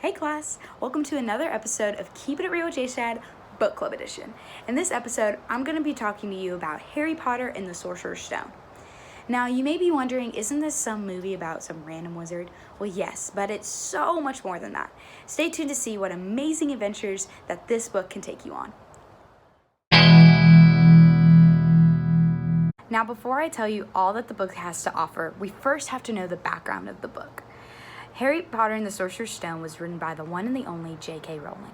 Hey class, welcome to another episode of Keep It Real with JShad Book Club Edition. In this episode, I'm going to be talking to you about Harry Potter and the Sorcerer's Stone. Now, you may be wondering, isn't this some movie about some random wizard? Well, yes, but it's so much more than that. Stay tuned to see what amazing adventures that this book can take you on. Now, before I tell you all that the book has to offer, we first have to know the background of the book. Harry Potter and the Sorcerer's Stone was written by the one and the only J.K. Rowling.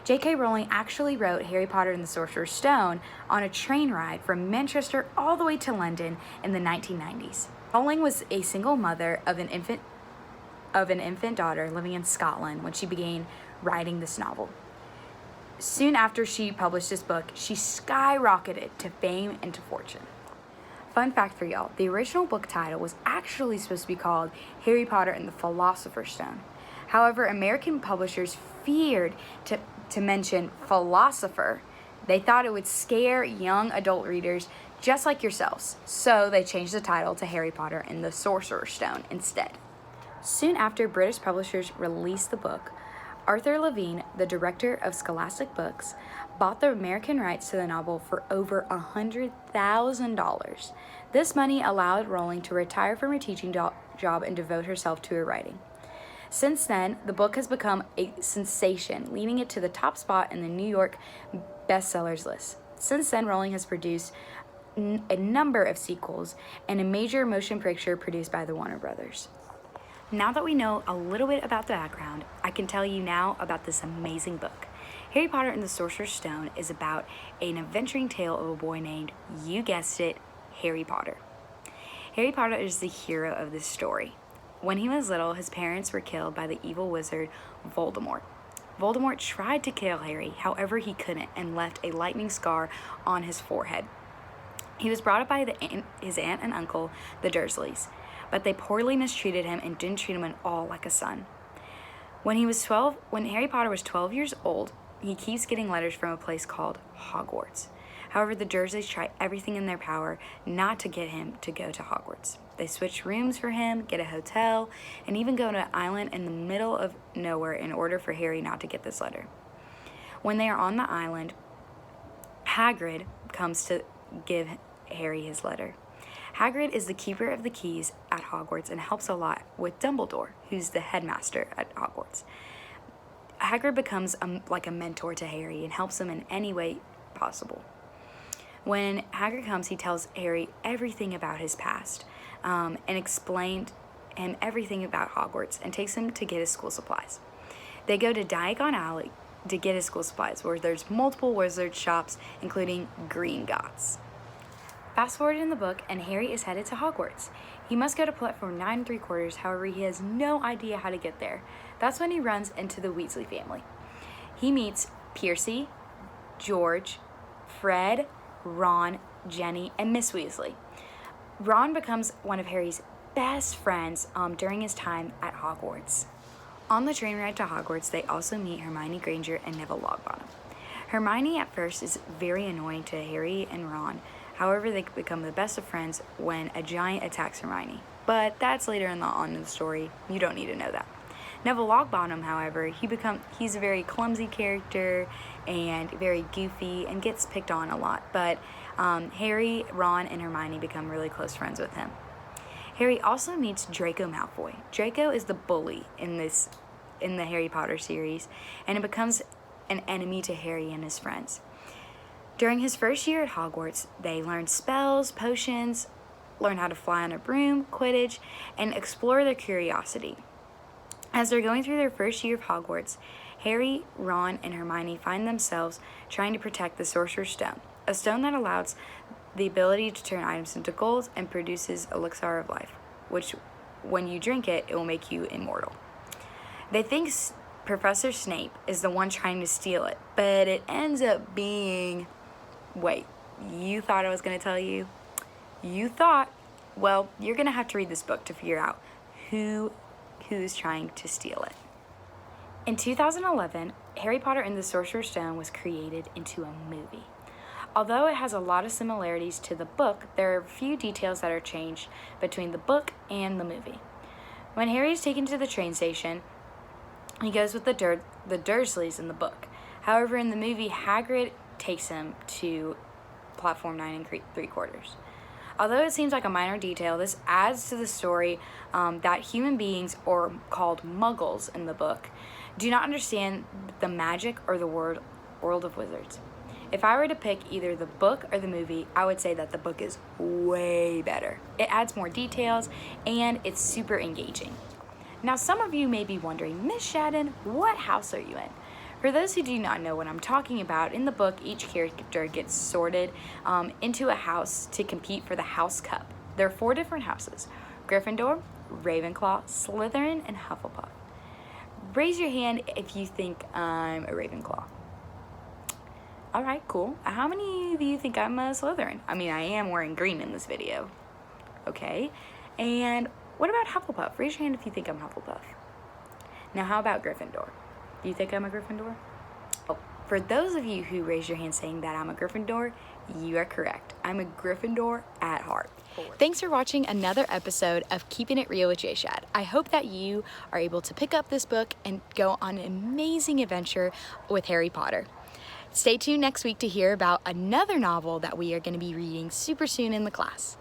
J.K. Rowling actually wrote Harry Potter and the Sorcerer's Stone on a train ride from Manchester all the way to London in the 1990s. Rowling was a single mother of an infant daughter living in Scotland when she began writing this novel. Soon after she published this book, she skyrocketed to fame and to fortune. Fun fact for y'all, the original book title was actually supposed to be called Harry Potter and the Philosopher's Stone. However, American publishers feared to mention philosopher. They thought it would scare young adult readers just like yourselves, so they changed the title to Harry Potter and the Sorcerer's Stone instead. Soon after British publishers released the book, Arthur Levine, the director of Scholastic Books, bought the American rights to the novel for over $100,000. This money allowed Rowling to retire from her teaching job and devote herself to her writing. Since then, the book has become a sensation, leading it to the top spot in the New York bestsellers list. Since then, Rowling has produced a number of sequels and a major motion picture produced by the Warner Brothers. Now that we know a little bit about the background, I can tell you now about this amazing book. Harry Potter and the Sorcerer's Stone is about an adventuring tale of a boy named, you guessed it, Harry Potter. Harry Potter is the hero of this story. When he was little, his parents were killed by the evil wizard Voldemort. Voldemort tried to kill Harry, however he couldn't, and left a lightning scar on his forehead. He was brought up by his aunt and uncle, the Dursleys, but they poorly mistreated him and didn't treat him at all like a son. When Harry Potter was 12 years old, he keeps getting letters from a place called Hogwarts. However, the Dursleys try everything in their power not to get him to go to Hogwarts. They switch rooms for him, get a hotel, and even go to an island in the middle of nowhere in order for Harry not to get this letter. When they are on the island, Hagrid comes to give Harry his letter. Hagrid is the keeper of the keys at Hogwarts and helps a lot with Dumbledore, who's the headmaster at Hogwarts. Hagrid becomes like a mentor to Harry and helps him in any way possible. When Hagrid comes, he tells Harry everything about his past and explained him everything about Hogwarts and takes him to get his school supplies. They go to Diagon Alley to get his school supplies, where there's multiple wizard shops, including Gringotts. Fast forward in the book, and Harry is headed to Hogwarts. He must go to platform 9 3/4, however, he has no idea how to get there. That's when he runs into the Weasley family. He meets Percy, George, Fred, Ron, Jenny, and Miss Weasley. Ron becomes one of Harry's best friends during his time at Hogwarts. On the train ride to Hogwarts, they also meet Hermione Granger and Neville Longbottom. Hermione at first is very annoying to Harry and Ron. However, they become the best of friends when a giant attacks Hermione. But that's later on in the story. You don't need to know that. Neville Longbottom, however, he's a very clumsy character and very goofy and gets picked on a lot. But Harry, Ron, and Hermione become really close friends with him. Harry also meets Draco Malfoy. Draco is the bully in the Harry Potter series, and it becomes an enemy to Harry and his friends. During his first year at Hogwarts, they learn spells, potions, learn how to fly on a broom, Quidditch, and explore their curiosity. As they're going through their first year of Hogwarts, Harry, Ron, and Hermione find themselves trying to protect the Sorcerer's Stone, a stone that allows the ability to turn items into gold and produces elixir of life, which, when you drink it, it will make you immortal. They think Professor Snape is the one trying to steal it, but it ends up being... Wait, you thought I was going to tell you? You thought? Well, you're going to have to read this book to figure out who's trying to steal it. In 2011, Harry Potter and the Sorcerer's Stone was created into a movie. Although it has a lot of similarities to the book, there are a few details that are changed between the book and the movie. When Harry is taken to the train station, He goes with the Dursleys in the book. However, in the movie, Hagrid takes him to platform 9 and 3/4. Although it seems like a minor detail, this adds to the story that human beings, or called muggles in the book, do not understand the magic or the world of wizards. If I were to pick either the book or the movie, I would say that the book is way better. It adds more details and it's super engaging. Now, some of you may be wondering, Miss Shadden, what house are you in? For those who do not know what I'm talking about, in the book, each character gets sorted into a house to compete for the House Cup. There are 4 different houses: Gryffindor, Ravenclaw, Slytherin, and Hufflepuff. Raise your hand if you think I'm a Ravenclaw. All right, cool. How many of you think I'm a Slytherin? I mean, I am wearing green in this video. Okay. And what about Hufflepuff? Raise your hand if you think I'm Hufflepuff. Now, how about Gryffindor? Do you think I'm a Gryffindor? Oh, for those of you who raise your hand saying that I'm a Gryffindor, you are correct. I'm a Gryffindor at heart. Thanks for watching another episode of Keeping It Real with J Shad. I hope that you are able to pick up this book and go on an amazing adventure with Harry Potter. Stay tuned next week to hear about another novel that we are going to be reading super soon in the class.